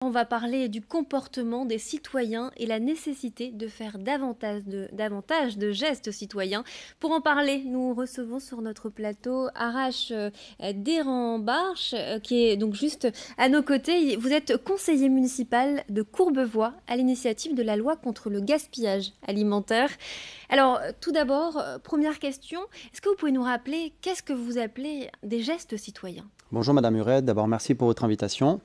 On va parler du comportement des citoyens et la nécessité de faire davantage de gestes citoyens. Pour en parler, nous recevons sur notre plateau Arash Derenbarch, qui est donc juste à nos côtés. Vous êtes conseiller municipal de Courbevoie à l'initiative de la loi contre le gaspillage alimentaire. Alors, tout d'abord, première question, est-ce que vous pouvez nous rappeler qu'est-ce que vous appelez des gestes citoyens? Bonjour Madame Huret, d'abord merci pour votre invitation.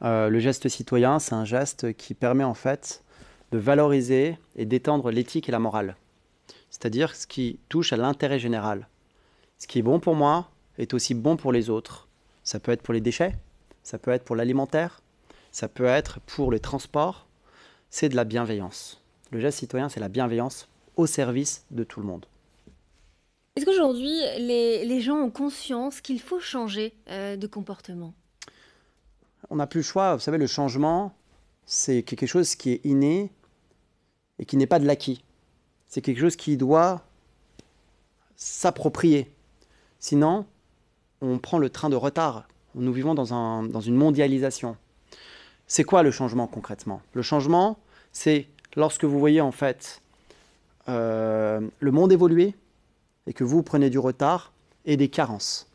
Le geste citoyen, c'est un geste qui permet en fait de valoriser et d'étendre l'éthique et la morale. C'est-à-dire ce qui touche à l'intérêt général. Ce qui est bon pour moi est aussi bon pour les autres. Ça peut être pour les déchets, ça peut être pour l'alimentaire, ça peut être pour les transports. C'est de la bienveillance. Le geste citoyen, c'est la bienveillance au service de tout le monde. Est-ce qu'aujourd'hui, les gens ont conscience qu'il faut changer de comportement? On n'a plus le choix. Vous savez, le changement, c'est quelque chose qui est inné et qui n'est pas de l'acquis. C'est quelque chose qui doit s'approprier. Sinon, on prend le train de retard. Nous vivons dans une mondialisation. C'est quoi le changement concrètement? Le changement, c'est lorsque vous voyez en fait le monde évoluer et que vous prenez du retard et des carences.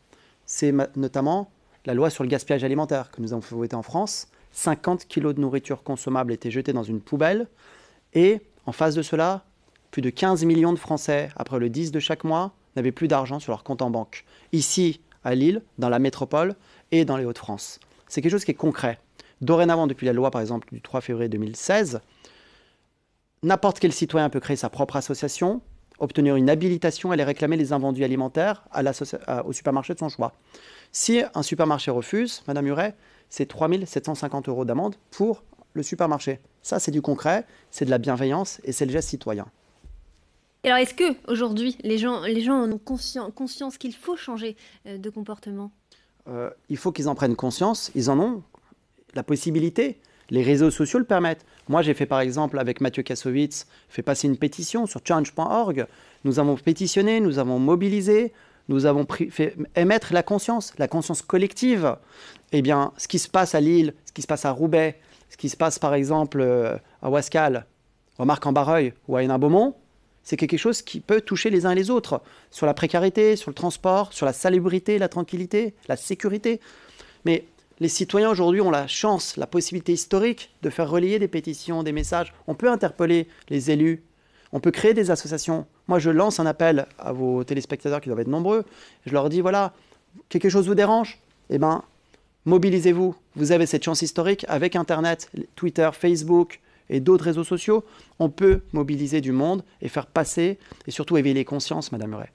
C'est notamment la loi sur le gaspillage alimentaire que nous avons fait voter en France. 50 kilos de nourriture consommable étaient jetés dans une poubelle. Et en face de cela, plus de 15 millions de Français, après le 10 de chaque mois, n'avaient plus d'argent sur leur compte en banque. Ici, à Lille, dans la métropole et dans les Hauts-de-France. C'est quelque chose qui est concret. Dorénavant, depuis la loi, par exemple, du 3 février 2016, n'importe quel citoyen peut créer sa propre association, obtenir une habilitation et aller réclamer les invendus alimentaires au supermarché de son choix. Si un supermarché refuse, Madame Huret, c'est 3 750 € d'amende pour le supermarché. Ça, c'est du concret, c'est de la bienveillance et c'est le geste citoyen. Alors, est-ce que aujourd'hui, les gens en ont conscience qu'il faut changer de comportement? Il faut qu'ils en prennent conscience, ils en ont la possibilité. Les réseaux sociaux le permettent. Moi, j'ai fait par exemple avec Mathieu Kassovitz, fait passer une pétition sur change.org. Nous avons pétitionné, nous avons mobilisé, nous avons fait émettre la conscience collective. Eh bien, ce qui se passe à Lille, ce qui se passe à Roubaix, ce qui se passe par exemple à Ouascal, à Marc-en-Barreuil ou à Hénin-Beaumont, c'est quelque chose qui peut toucher les uns et les autres. Sur la précarité, sur le transport, sur la salubrité, la tranquillité, la sécurité. Mais les citoyens aujourd'hui ont la chance, la possibilité historique de faire relayer des pétitions, des messages. On peut interpeller les élus, on peut créer des associations. Moi, je lance un appel à vos téléspectateurs qui doivent être nombreux. Je leur dis, voilà, quelque chose vous dérange? Eh bien, mobilisez-vous. Vous avez cette chance historique avec Internet, Twitter, Facebook et d'autres réseaux sociaux. On peut mobiliser du monde et faire passer et surtout éveiller les consciences, Madame Huret.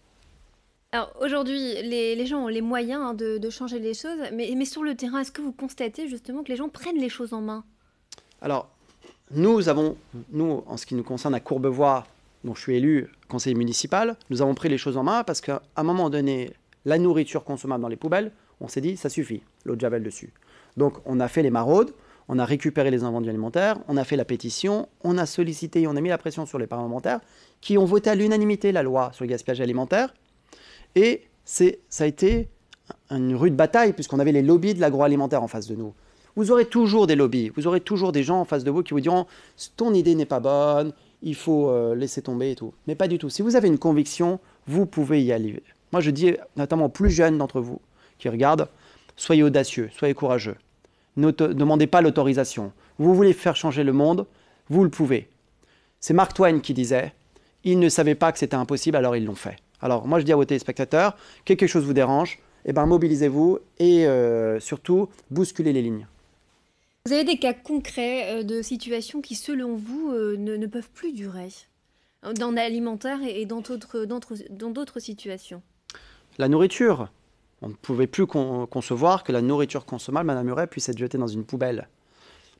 Alors aujourd'hui, les gens ont les moyens de changer les choses, mais sur le terrain, est-ce que vous constatez justement que les gens prennent les choses en main? Alors, nous, en ce qui nous concerne à Courbevoie, dont je suis élu conseiller municipal, nous avons pris les choses en main parce qu'à un moment donné, la nourriture consommable dans les poubelles, on s'est dit, ça suffit, l'eau de Javel dessus. Donc, on a fait les maraudes, on a récupéré les invendus alimentaires, on a fait la pétition, on a sollicité, on a mis la pression sur les parlementaires qui ont voté à l'unanimité la loi sur le gaspillage alimentaire. Et ça a été une rude bataille puisqu'on avait les lobbies de l'agroalimentaire en face de nous. Vous aurez toujours des lobbies, vous aurez toujours des gens en face de vous qui vous diront « ton idée n'est pas bonne, il faut laisser tomber et tout ». Mais pas du tout. Si vous avez une conviction, vous pouvez y aller. Moi, je dis notamment aux plus jeunes d'entre vous qui regardent, soyez audacieux, soyez courageux. Ne demandez pas l'autorisation. Vous voulez faire changer le monde, vous le pouvez. C'est Mark Twain qui disait « ils ne savaient pas que c'était impossible, alors ils l'ont fait ». Alors moi je dis à vos téléspectateurs, quelque chose vous dérange, eh ben, mobilisez-vous et surtout bousculez les lignes. Vous avez des cas concrets de situations qui, selon vous, ne peuvent plus durer dans l'alimentaire et dans d'autres situations? La nourriture, on ne pouvait plus concevoir que la nourriture consommable, Madame Huret, puisse être jetée dans une poubelle.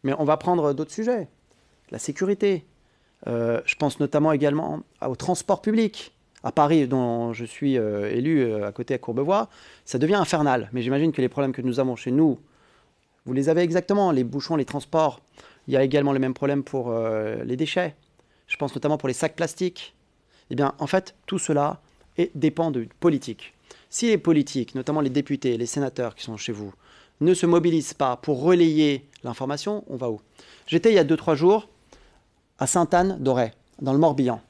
Mais on va prendre d'autres sujets, la sécurité. Je pense notamment également au transport public. À Paris, dont je suis élu à côté à Courbevoie, ça devient infernal. Mais j'imagine que les problèmes que nous avons chez nous, vous les avez exactement, les bouchons, les transports. Il y a également les mêmes problèmes pour les déchets. Je pense notamment pour les sacs plastiques. Eh bien, en fait, tout cela dépend de politique. Si les politiques, notamment les députés, les sénateurs qui sont chez vous, ne se mobilise pas pour relayer l'information, on va où? J'étais il y a 2-3 jours à Sainte-Anne-d'Auray, dans le Morbihan.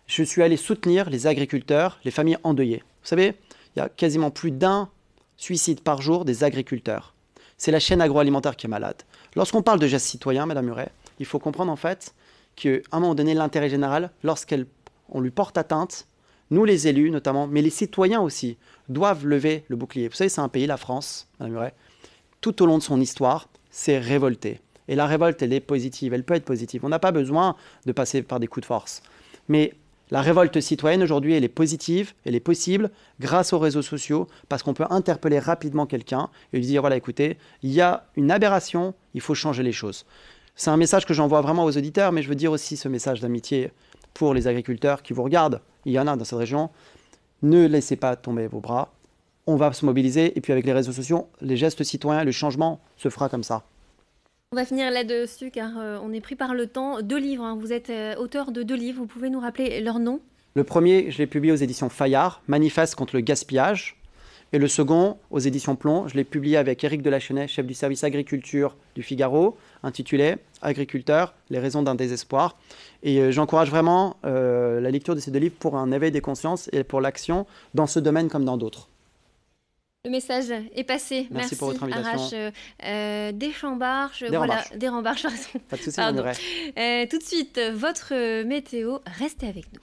Je suis allé soutenir les agriculteurs, les familles endeuillées. Vous savez, il y a quasiment plus d'1 suicide par jour des agriculteurs. C'est la chaîne agroalimentaire qui est malade. Lorsqu'on parle de gestes citoyens, Madame Huret, il faut comprendre en fait qu'à un moment donné, l'intérêt général, lorsqu'on lui porte atteinte, nous les élus notamment, mais les citoyens aussi, doivent lever le bouclier. Vous savez, c'est un pays, la France, Madame Huret, tout au long de son histoire, s'est révolté. Et la révolte, elle est positive, elle peut être positive. On n'a pas besoin de passer par des coups de force. Mais la révolte citoyenne, aujourd'hui, elle est positive, elle est possible grâce aux réseaux sociaux, parce qu'on peut interpeller rapidement quelqu'un et lui dire, voilà, écoutez, il y a une aberration, il faut changer les choses. C'est un message que j'envoie vraiment aux auditeurs, mais je veux dire aussi ce message d'amitié pour les agriculteurs qui vous regardent. Il y en a dans cette région. Ne laissez pas tomber vos bras. On va se mobiliser, et puis avec les réseaux sociaux, les gestes citoyens, le changement se fera comme ça. On va finir là-dessus car on est pris par le temps. 2 livres, hein. Vous êtes auteur de 2 livres, vous pouvez nous rappeler leur nom? Le premier, je l'ai publié aux éditions Fayard, Manifeste contre le gaspillage. Et le second, aux éditions Plomb, je l'ai publié avec Éric Delachesnais, chef du service agriculture du Figaro, intitulé Agriculteurs, les raisons d'un désespoir. Et j'encourage vraiment la lecture de ces 2 livres pour un éveil des consciences et pour l'action dans ce domaine comme dans d'autres. Le message est passé. Merci pour votre invitation. Arash Deschambarches. Desrembarches, pardon. Pas de souci, Tout de suite, votre météo. Restez avec nous.